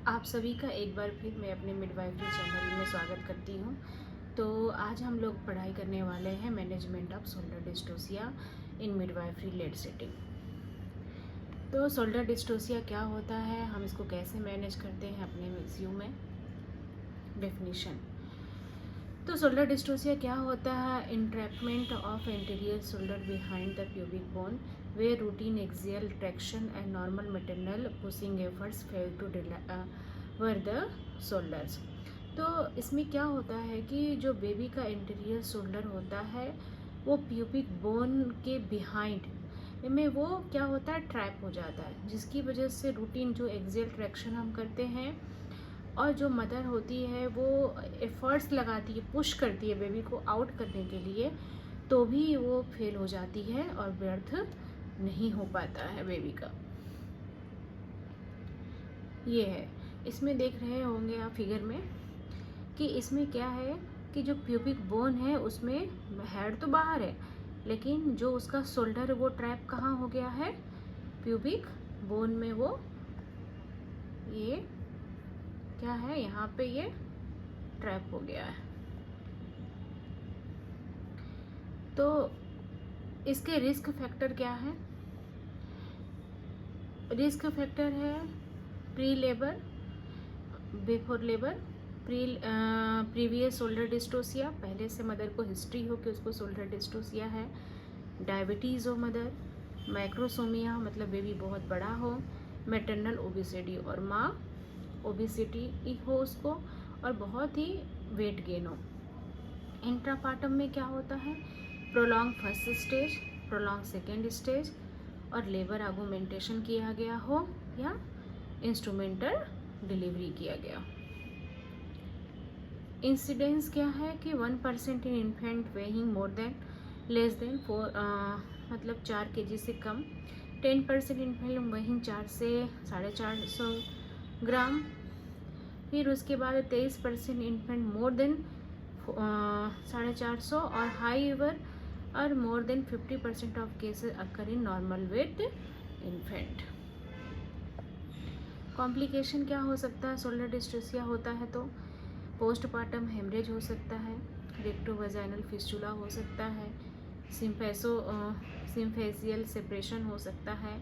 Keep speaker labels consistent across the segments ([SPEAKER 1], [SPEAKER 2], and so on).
[SPEAKER 1] आप सभी का एक बार फिर मैं अपने मिडवाइफरी चैनल में स्वागत करती हूँ। तो आज हम लोग पढ़ाई करने वाले हैं मैनेजमेंट ऑफ शोल्डर डिस्टोसिया इन मिडवाइफरी लेड सेटिंग। तो शोल्डर डिस्टोसिया क्या होता है, हम इसको कैसे मैनेज करते हैं अपने व्यू में। डेफिनेशन। तो शोल्डर डिस्टोसिया क्या होता है? Entrapment of anterior shoulder behind the pubic bone where routine axial traction and normal maternal pushing efforts fail to deliver the shoulders। तो इसमें क्या होता है कि जो बेबी का इंटीरियर शोल्डर होता है वो प्यूबिक बोन के बिहाइंड में वो क्या होता है, ट्रैप हो जाता है, जिसकी वजह से रूटीन जो एक्सियल ट्रैक्शन हम करते हैं और जो मदर होती है वो एफर्ट्स लगाती है, पुश करती है बेबी को आउट करने के लिए, तो भी वो फेल हो जाती है और व्यर्थ नहीं हो पाता है बेबी का। ये है, इसमें देख रहे होंगे आप फिगर में कि इसमें क्या है कि जो प्यूबिक बोन है उसमें हेड तो बाहर है, लेकिन जो उसका शोल्डर वो ट्रैप कहाँ हो गया है, प्यूबिक बोन में। वो ये क्या है, यहाँ पे ये ट्रैप हो गया है। तो इसके रिस्क फैक्टर क्या है? रिस्क फैक्टर है pre labour, before labour, previous shoulder dystocia, पहले से मदर को हिस्ट्री हो कि उसको शोल्डर डिस्टोसिया है, डायबिटीज़ हो मदर, मैक्रोसोमिया मतलब बेबी बहुत बड़ा हो, मैटरनल ओबिसिटी और माँ ओबिसिटी हो उसको, और बहुत ही वेट गेन हो। इंट्रापार्टम में क्या होता है? Prolong first stage, prolong second stage, और लेबर आगुमेंटेशन किया गया हो या इंस्ट्रूमेंटल डिलीवरी किया गया। इंसिडेंस क्या है कि 1% इन infant weighing more than less than 4 मतलब 4 kg से कम, 10% इन्फेंट वेइंग 4 से 450 ग्राम, फिर उसके बाद 23% इन्फेंट मोर देन 450 और हाईएवर और more than 50% of cases occur in normal weight infant. Complication क्या हो सकता है शोल्डर डिस्ट्रोसिया होता है? तो पोस्टपार्टम हेमरेज हो सकता है, रेक्टोवेजाइनल फिस्टुला हो सकता है, सिम्फेसियल सेपरेशन हो सकता है,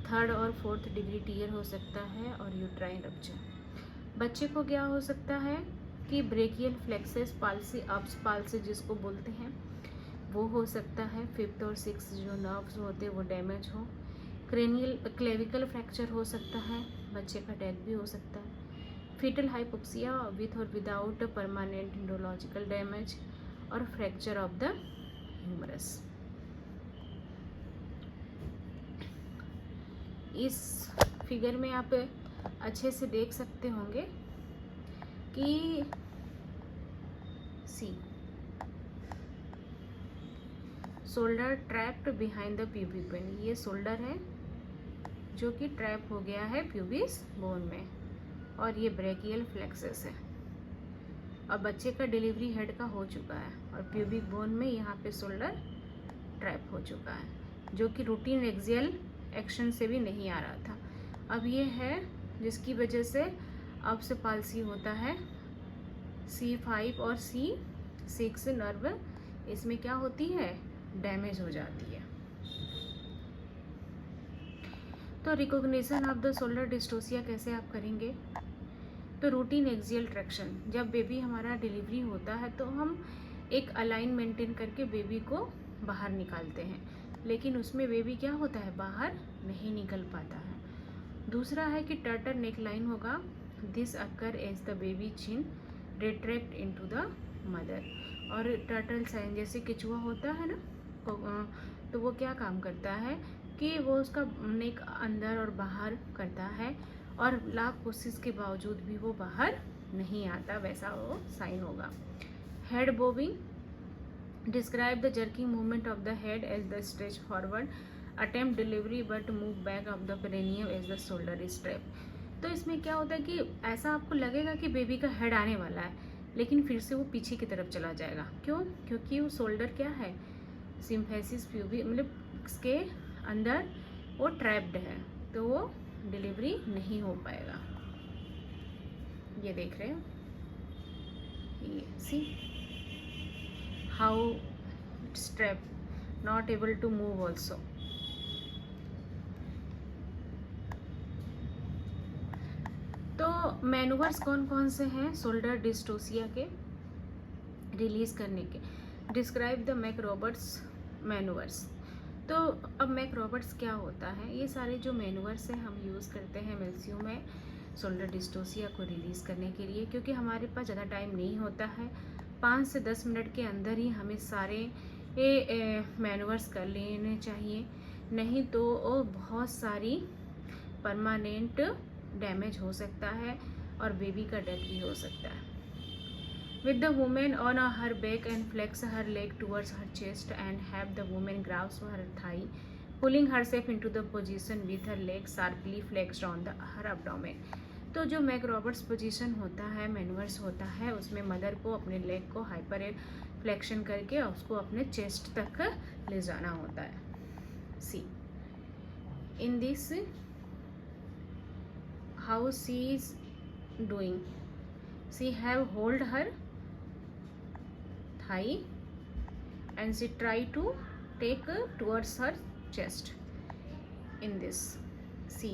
[SPEAKER 1] 3rd और 4th डिग्री टीयर हो सकता है, और यूट्राइन रप्चर। बच्चे को क्या हो सकता है कि brachial flexes palsy, ups palsy जिसको बोलते हैं, वो हो सकता है। 5th और 6th जो नर्व्स होते हैं वो डैमेज हो, क्लेविकल फ्रैक्चर हो सकता है, बच्चे का डेथ भी हो सकता है, फीटल हाइपोक्सिया विथ और विदाउट परमानेंट न्यूरोलॉजिकल डैमेज, और फ्रैक्चर ऑफ द ह्यूमरस। इस फिगर में आप अच्छे से देख सकते होंगे कि see shoulder trapped behind the pubic bone, ये शोल्डर है जो कि ट्रैप हो गया है प्यूबिस बोन में, और ये ब्रेकियल फ्लेक्सेस है, और बच्चे का डिलीवरी हेड का हो चुका है, और प्यूबिक बोन में यहाँ पे शोल्डर ट्रैप हो चुका है, जो कि रूटीन एक्सियल एक्शन से भी नहीं आ रहा था। अब ये है जिसकी वजह से अब से पाल्सी होता है। C5 और C6 नर्व इसमें क्या होती है, डैमेज हो जाती है। तो recognition of the shoulder dystocia कैसे आप करेंगे? तो रूटीन एक्सियल ट्रैक्शन, जब बेबी हमारा डिलीवरी होता है तो हम एक अलाइन मेंटेन करके बेबी को बाहर निकालते हैं, लेकिन उसमें बेबी क्या होता है, बाहर नहीं निकल पाता है। दूसरा है कि टर्टल नेक लाइन होगा, this occur as the baby chin retract into the mother, और टर्टल साइन जैसे केचुआ होता है ना, तो वो क्या काम करता है कि वो उसका नेक अंदर और बाहर करता है, और लाख कोशिश के बावजूद भी वो बाहर नहीं आता, वैसा वो साइन होगा। Head bobbing, describe the jerking movement of the head as the stretch forward, attempt delivery but move back of the perineum as the shoulder is strap. तो इसमें क्या होता है कि ऐसा आपको लगेगा कि बेबी का हेड आने वाला है, लेकिन फिर से वो पीछे की तरफ चला जाएगा। क्यों? क्योंकि वो शोल्डर क्या है, सिम्फेसिस प्यूबिक मतलब इसके अंदर वो ट्रैप्ड है, तो वो डिलीवरी नहीं हो पाएगा। ये देख रहे हो, ये see how strap not able to move also. तो मैनूवर्स कौन कौन से हैं शोल्डर डिस्टोसिया के रिलीज करने के? Describe the McRoberts manoeuvres. तो अब मैक रॉबर्ट्स क्या होता है? ये सारे जो मैनूवर्स हैं हम यूज़ करते हैं मिल्सियो में शोल्डर डिस्टोसिया को रिलीज़ करने के लिए, क्योंकि हमारे पास ज़्यादा टाइम नहीं होता है। 5 से 10 मिनट के अंदर ही हमें सारे मैनूवर्स कर लेने चाहिए, नहीं तो बहुत सारी परमानेंट डैमेज हो सकता है और बेबी का डेथ भी हो सकता है। With the woman on her back and flex her leg towards her chest and have the woman grasp her thigh, pulling herself into the position with her legs sharply flexed on her abdomen. तो जो Mac Roberts position होता है, manoeuvres होता है, उसमें mother को अपने leg को हाइपर फ्लेक्शन करके उसको अपने चेस्ट तक ले जाना होता है। See in this how she is doing, she have hold her thigh and she try to take towards her chest in this. see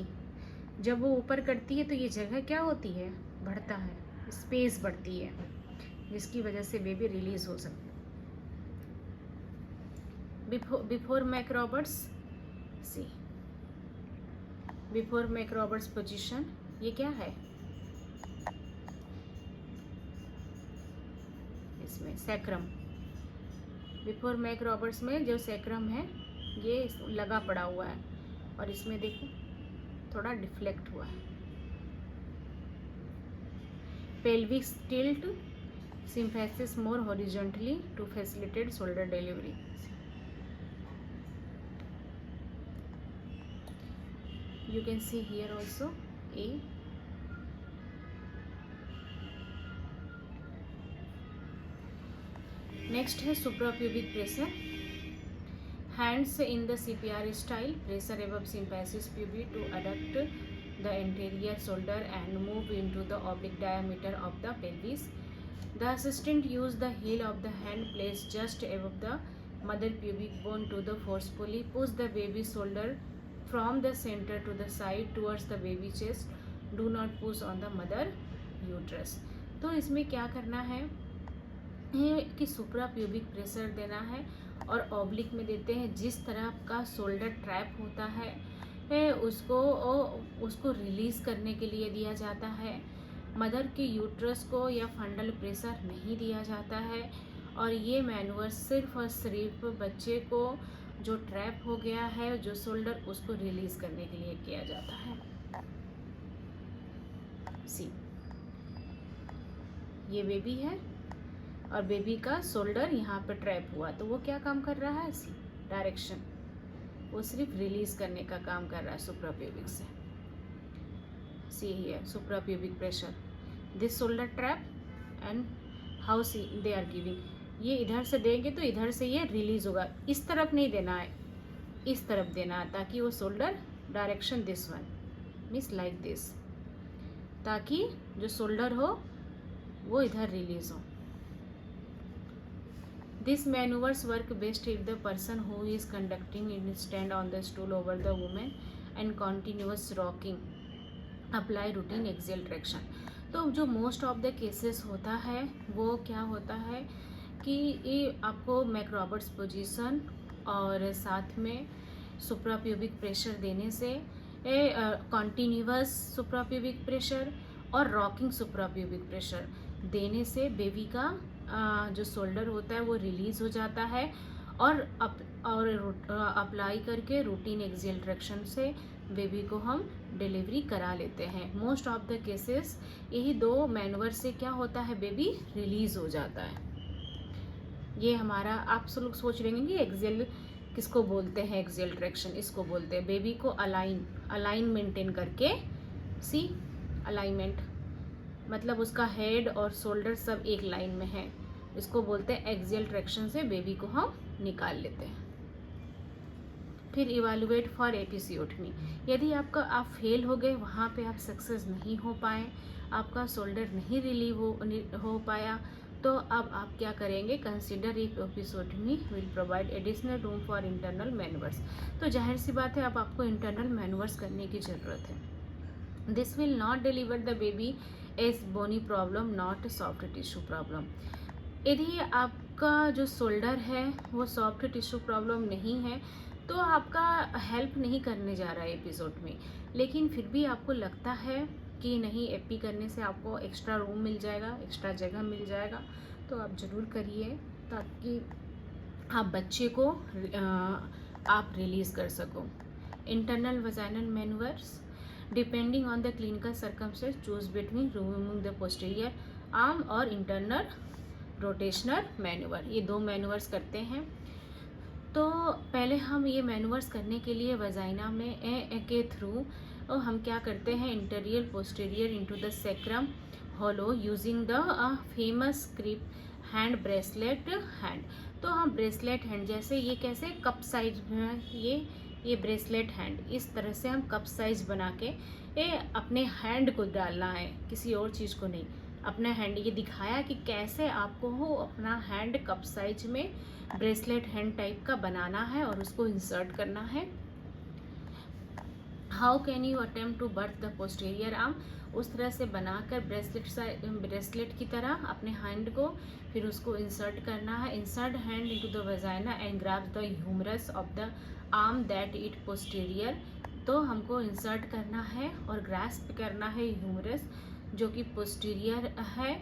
[SPEAKER 1] जब वो ऊपर करती है तो ये जगह क्या होती है, बढ़ता है, स्पेस बढ़ती है, जिसकी वजह से बेबी रिलीज हो सकता है। Before Mac Roberts, see before Mac Roberts position, ये क्या है, इसमें सैक्रम। बिफोर मैक रॉबर्ट्स में जो सैक्रम है ये लगा पड़ा हुआ है और इसमें देखो थोड़ा डिफ्लेक्ट हुआ है। Pelvic tilt symphysis more horizontally to facilitate shoulder delivery. You can see here also a. Next है suprapubic pressure. Hands in the CPR style, pressure above symphysis pubis to adduct the anterior shoulder and move into the oblique diameter of the pelvis. The assistant use the heel of the hand placed just above the mother pubic bone to the forcefully push the baby shoulder from the center to the side towards the baby chest. Do not push on the mother uterus. तो इसमें क्या करना है कि सुप्रा pubic pressure देना है और oblique में देते हैं। जिस तरह का शोल्डर ट्रैप होता है उसको रिलीज़ करने के लिए दिया जाता है। मदर के यूट्रस को या फंडल प्रेशर नहीं दिया जाता है। और ये मैनूवर सिर्फ और सिर्फ बच्चे को जो ट्रैप हो गया है जो शोल्डर, उसको रिलीज़ करने के लिए किया जाता है। सी ये बेबी है और बेबी का शोल्डर यहाँ पे ट्रैप हुआ, तो वो क्या काम कर रहा है, सी डायरेक्शन, वो सिर्फ रिलीज करने का काम कर रहा है सुप्राप्यूबिक से। See here suprapubic pressure, this shoulder trap and how see they are giving. ये इधर से देंगे तो इधर से ये रिलीज होगा, इस तरफ नहीं देना है, इस तरफ देना है, ताकि वो shoulder direction this one means like this, ताकि जो शोल्डर हो वो इधर रिलीज हो। These maneuvers work best if the person who is conducting it stand on the stool over the woman and continuous rocking. Apply routine axial traction. तो जो most of the cases होता है वो क्या होता है कि ये आपको मैक रॉबर्ट्स पोजीशन और साथ में सुप्राप्यूबिक प्रेशर देने से, कॉन्टीन्यूअस सुप्राप्यूबिक प्रेशर और रॉकिंग सुप्राप्यूबिक प्रेशर देने से बेबी का जो शोल्डर होता है वो रिलीज़ हो जाता है और अप्लाई करके रूटीन एक्सियल ट्रैक्शन से बेबी को हम डिलीवरी करा लेते हैं। मोस्ट ऑफ द केसेस यही दो मैनूवर से क्या होता है, बेबी रिलीज़ हो जाता है। ये हमारा, आप सब लोग सोच रहे हैं कि एक्सियल किसको बोलते हैं, एक्सियल ट्रैक्शन इसको बोलते हैं। बेबी को अलाइन मेंटेन करके, सी अलाइनमेंट मतलब उसका हेड और शोल्डर सब एक लाइन में है, इसको बोलते हैं एक्सियल ट्रैक्शन से बेबी को हम निकाल लेते हैं। फिर इवैल्यूएट फॉर एपिसियोटमी। यदि आप फेल हो गए, वहाँ पे आप सक्सेस नहीं हो पाए, आपका शोल्डर नहीं रिलीव हो पाया, तो अब आप क्या करेंगे, consider if episiotomy will provide additional room for internal मैनवर्स। तो जाहिर सी बात है, अब आपको इंटरनल मैनवर्स करने की ज़रूरत है। This will not deliver the baby as bony problem, not soft tissue problem. यदि आपका जो शोल्डर है वो सॉफ्ट टिश्यू प्रॉब्लम नहीं है, तो आपका हेल्प नहीं करने जा रहा है एपिसोड में, लेकिन फिर भी आपको लगता है कि नहीं, एपी करने से आपको एक्स्ट्रा रूम मिल जाएगा, एक्स्ट्रा जगह मिल जाएगा, तो आप ज़रूर करिए, ताकि आप बच्चे को आप रिलीज़ कर सको। Internal vaginal manoeuvres, depending on the clinical circumstance, choose between removing the posterior arm और इंटरनल रोटेशनल मैनूवर। ये 2 मैनूवर्स करते हैं। तो पहले हम ये मैनूवर्स करने के लिए वजाइना में के थ्रू हम क्या करते हैं, interior posterior into the sacrum hollow using the famous grip hand bracelet hand. तो हम ब्रेसलेट हैंड, जैसे ये कैसे कप साइज में, ये ब्रेसलेट हैंड, इस तरह से हम कप साइज बना के अपने हैंड को डालना है, किसी और चीज़ को नहीं, अपना हैंड। ये दिखाया कि कैसे आपको हो अपना हैंड कप साइज में ब्रेसलेट हैंड टाइप का बनाना है और उसको इंसर्ट करना है। How can you attempt to birth the posterior arm, उस तरह से बनाकर ब्रेसलेट की तरह अपने हैंड को, फिर उसको इंसर्ट करना है। Insert hand into the vagina and grab the humerus of the arm that it posterior. तो हमको इंसर्ट करना है और ग्रास्प करना है ह्यूमरस जो कि पोस्टीरियर है,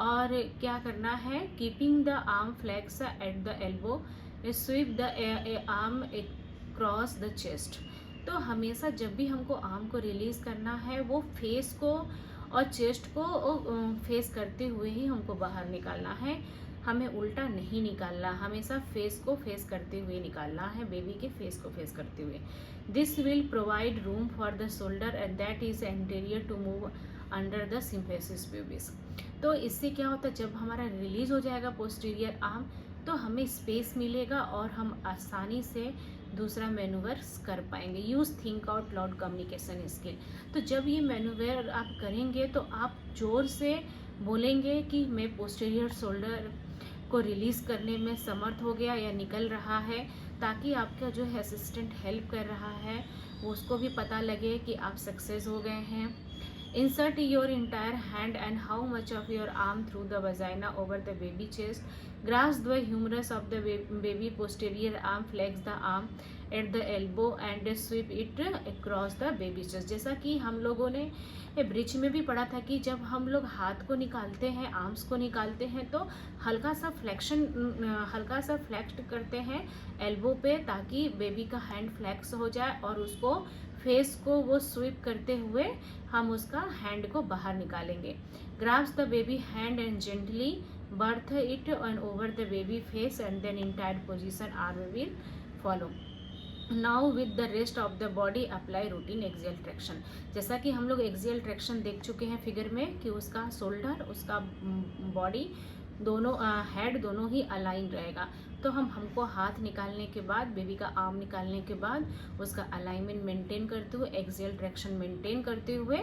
[SPEAKER 1] और क्या करना है, keeping the arm flex at the elbow, sweep the arm cross the chest. तो हमेशा जब भी हमको आर्म को रिलीज़ करना है, वो फेस को और चेस्ट को फेस करते हुए ही हमको बाहर निकालना है, हमें उल्टा नहीं निकालना, हमेशा फेस को फेस करते हुए निकालना है, बेबी के फेस को फेस करते हुए। This will provide room for the shoulder and that is anterior to move under the symphysis pubis. तो इससे क्या होता है, जब हमारा रिलीज हो जाएगा पोस्टीरियर आर्म, तो हमें स्पेस मिलेगा और हम आसानी से दूसरा मैनूवर्स कर पाएंगे। Use think out loud communication skill. तो जब ये मैनूवर आप करेंगे तो आप जोर से बोलेंगे कि मैं पोस्टीरियर शोल्डर को रिलीज़ करने में समर्थ हो गया या निकल रहा है, ताकि आपका जो है असिस्टेंट हेल्प कर रहा है वो उसको भी पता लगे कि आप सक्सेस हो गए हैं। Insert your entire hand and how much of your arm through the vagina over the baby chest. Grasp the humerus of the baby posterior arm, flex the arm at the elbow and sweep it across the baby chest. जैसा कि हम लोगों ने bridge में भी पढ़ा था कि जब हम लोग हाथ को निकालते हैं, आर्म्स को निकालते हैं, तो हल्का सा फ्लेक्स करते हैं एल्बो पे, ताकि बेबी का हैंड फ्लेक्स हो जाए और उसको फेस को वो स्वीप करते हुए हम उसका हैंड को बाहर निकालेंगे। Grabs the baby hand and gently birth it and over the baby face and then in tight position arm will follow. Now with the rest of the body apply routine axial traction. जैसा कि हम लोग axial traction देख चुके हैं figure में कि उसका शोल्डर, उसका बॉडी दोनों हेड दोनों ही अलाइन रहेगा। तो हमको हाथ निकालने के बाद, बेबी का आर्म निकालने के बाद उसका अलाइनमेंट मेंटेन करते हुए, एक्सियल ट्रैक्शन मेंटेन करते हुए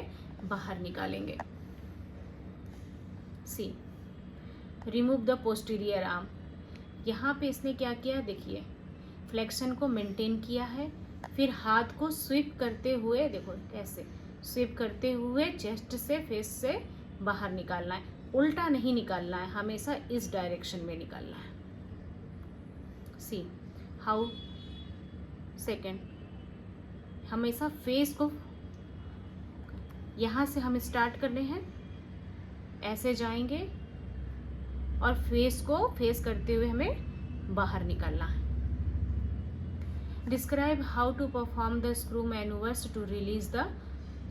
[SPEAKER 1] बाहर निकालेंगे। सी, रिमूव द पोस्टीरियर आर्म। यहाँ पे इसने क्या किया, देखिए फ्लेक्शन को मेंटेन किया है, फिर हाथ को स्वीप करते हुए, देखो कैसे स्वीप करते हुए चेस्ट से, फेस से बाहर निकालना है, उल्टा नहीं निकालना है, हमेशा इस डायरेक्शन में निकालना है। सी हाउ, सेकेंड, हमेशा फेस को, यहाँ से हम स्टार्ट करने हैं, ऐसे जाएंगे और फेस को फेस करते हुए हमें बाहर निकालना है। Describe how to perform the screw manoeuvres to release the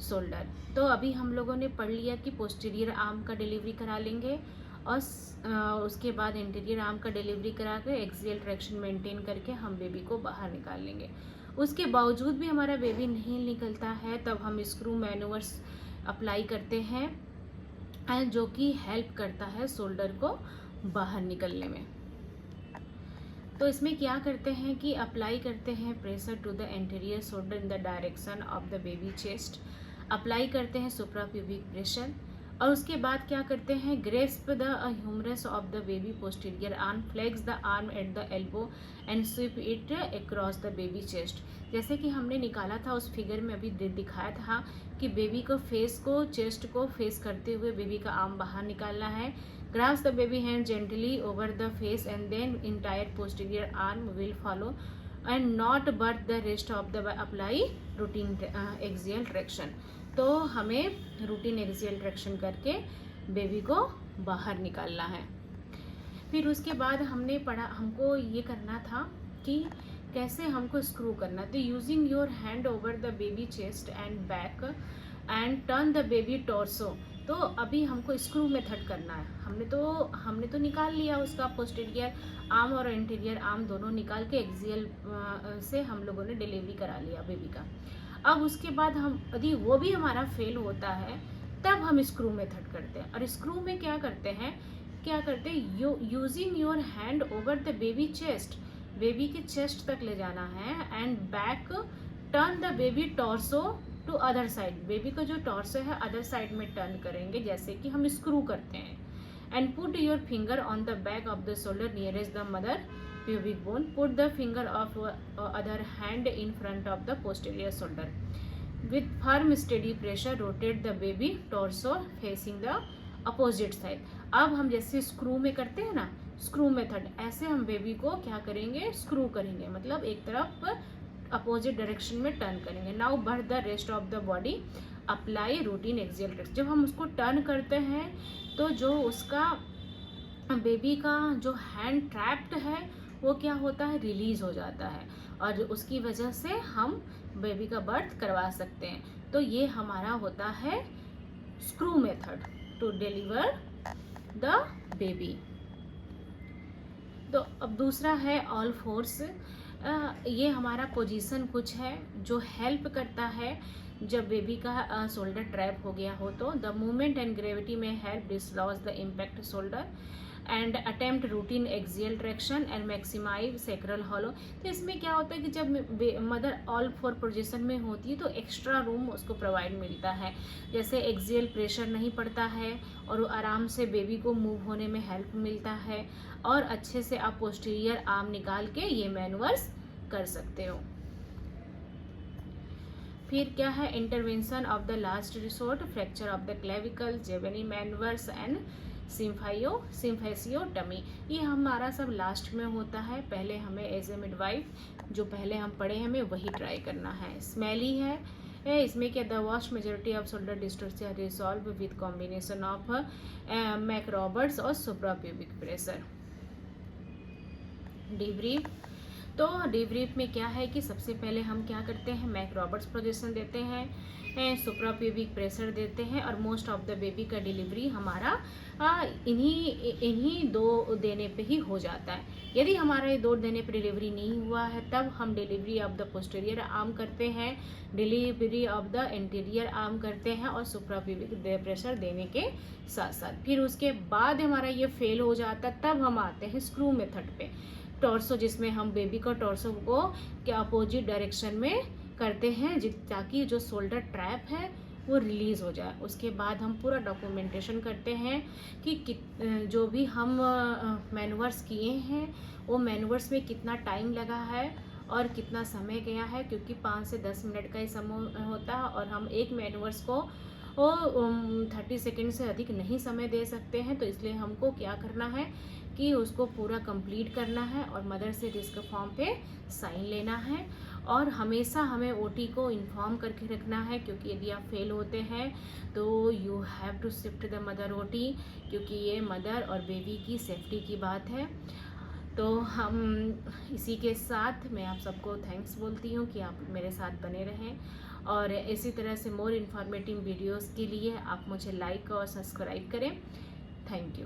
[SPEAKER 1] shoulder. तो अभी हम लोगों ने पढ़ लिया कि पोस्टीरियर आर्म का डिलीवरी करा लेंगे और उसके बाद इंटीरियर आर्म का डिलीवरी करा के एक्सियल ट्रैक्शन मेंटेन करके हम बेबी को बाहर निकाल लेंगे। उसके बावजूद भी हमारा बेबी नहीं निकलता है, तब हम स्क्रू मैनूवर्स अप्लाई करते हैं जो कि हेल्प करता है शोल्डर को बाहर निकलने में। तो इसमें क्या करते हैं कि अप्लाई करते हैं pressure to the anterior shoulder in the direction of the baby chest, apply करते हैं सुप्राप्यूबिक प्रेशर, और उसके बाद क्या करते हैं grasp the humerus of the baby posterior arm, flex the arm at the elbow and sweep it across the baby chest. जैसे कि हमने निकाला था उस फिगर में अभी दिखाया था कि बेबी को फेस को चेस्ट को फेस करते हुए बेबी का आर्म बाहर निकालना है। Grasp the baby hand gently over the face and then entire posterior arm will follow and not but the rest of the apply routine axial traction. तो हमें रूटीन एक्सियल ट्रैक्शन करके baby को बाहर निकालना है। फिर उसके बाद हमने पढ़ा, हमको ये करना था कि कैसे हमको स्क्रू करना। तो using your hand over the baby chest and back and turn the baby torso. तो अभी हमको स्क्रू मेथड करना है। हमने तो निकाल लिया उसका पोस्टीरियर आर्म और इंटीरियर आर्म दोनों निकाल के एक्सियल से हम लोगों ने डिलीवरी करा लिया बेबी का। अब उसके बाद हम यदि वो भी हमारा फेल होता है तब हम स्क्रू मेथड करते हैं। और स्क्रू में क्या करते हैं using your hand over the baby chest, baby के चेस्ट तक ले जाना है and back turn the baby torso to other side, baby का जो टॉर्सो है अदर साइड में टर्न करेंगे जैसे कि हम स्क्रू करते हैं। And put your finger on the back of the shoulder nearest the mother pubic bone, put the finger of other hand in front of the posterior shoulder, with firm steady pressure rotate the baby torso facing the opposite side। अब हम जैसे screw में करते हैं ना, screw method, ऐसे हम baby को क्या करेंगे स्क्रू करेंगे, मतलब एक तरफ अपोजिट डायरेक्शन में टर्न करेंगे। नाउ बढ़ the rest of the body apply routine axial traction. जब हम उसको टर्न करते हैं तो जो उसका बेबी का जो हैंड ट्रैप्ड है वो क्या होता है रिलीज हो जाता है, और उसकी वजह से हम बेबी का बर्थ करवा सकते हैं। तो ये हमारा होता है screw method to deliver the baby. तो अब दूसरा है ऑल फोर्स। ये हमारा पोजीशन कुछ है जो हेल्प करता है जब बेबी का शोल्डर ट्रैप हो गया हो। तो द मूवमेंट एंड ग्रेविटी में help dislodge the impact shoulder and attempt routine axial traction and maximise sacral hollow. तो इसमें क्या होता है कि जब मदर ऑल फोर पोजीशन में होती है तो एक्स्ट्रा रूम उसको प्रोवाइड मिलता है, जैसे एक्सियल प्रेशर नहीं पड़ता है और आराम से बेबी को मूव होने में हेल्प मिलता है, और अच्छे से आप पोस्टीरियर आर्म निकाल के ये मैनूवर्स कर सकते हो। फिर क्या है intervention of the last resort, fracture of the clavicle, Zavanelli manoeuvres and symphysiotomy. ये हमारा सब लास्ट में होता है। पहले हमें एज ए मिडवाइफ जो पहले हम पढ़े हैं हमें वही ट्राई करना है। स्मेली है इसमें क्या the vast majority of shoulder dystocia resolve with combination of McRoberts और सुप्राप्यूबिक प्रेशर। डीब्रीफ। तो डीब्रीफ में क्या है कि सबसे पहले हम क्या करते हैं मैक्रोबर्ट्स पोजीशन देते हैं, सुप्राप्यूबिक प्रेशर देते हैं, और मोस्ट ऑफ द बेबी का डिलीवरी हमारा इन्हीं दो देने पे ही हो जाता है। यदि हमारा ये दो देने पे डिलीवरी नहीं हुआ है तब हम delivery of the posterior arm करते हैं, delivery of the interior arm करते हैं, और सुप्राप्यूबिक प्रेशर देने के साथ साथ फिर उसके बाद हमारा ये फेल हो जाता है तब हम आते हैं स्क्रू मेथड पे, टॉर्सो, जिसमें हम बेबी का टॉर्सो को के अपोजिट डायरेक्शन में करते हैं ताकि जो शोल्डर ट्रैप है वो रिलीज़ हो जाए। उसके बाद हम पूरा डॉक्यूमेंटेशन करते हैं कि जो भी हम मैनूवर्स किए हैं वो मैनूवर्स में कितना टाइम लगा है और कितना समय गया है, क्योंकि 5 से 10 मिनट का ही समय होता है और हम एक मैनूवर्स को 30 सेकेंड से अधिक नहीं समय दे सकते हैं। तो इसलिए हमको क्या करना है कि उसको पूरा कंप्लीट करना है और मदर से रिस्क फॉर्म पे साइन लेना है, और हमेशा हमें ओटी को इन्फॉर्म करके रखना है, क्योंकि यदि आप फेल होते हैं तो you have to shift the mother OT, क्योंकि ये मदर और बेबी की सेफ्टी की बात है। तो हम इसी के साथ मैं आप सबको थैंक्स बोलती हूँ कि आप मेरे साथ बने रहें, और इसी तरह से मोर इन्फॉर्मेटिव वीडियोस के लिए आप मुझे लाइक और सब्सक्राइब करें। Thank you.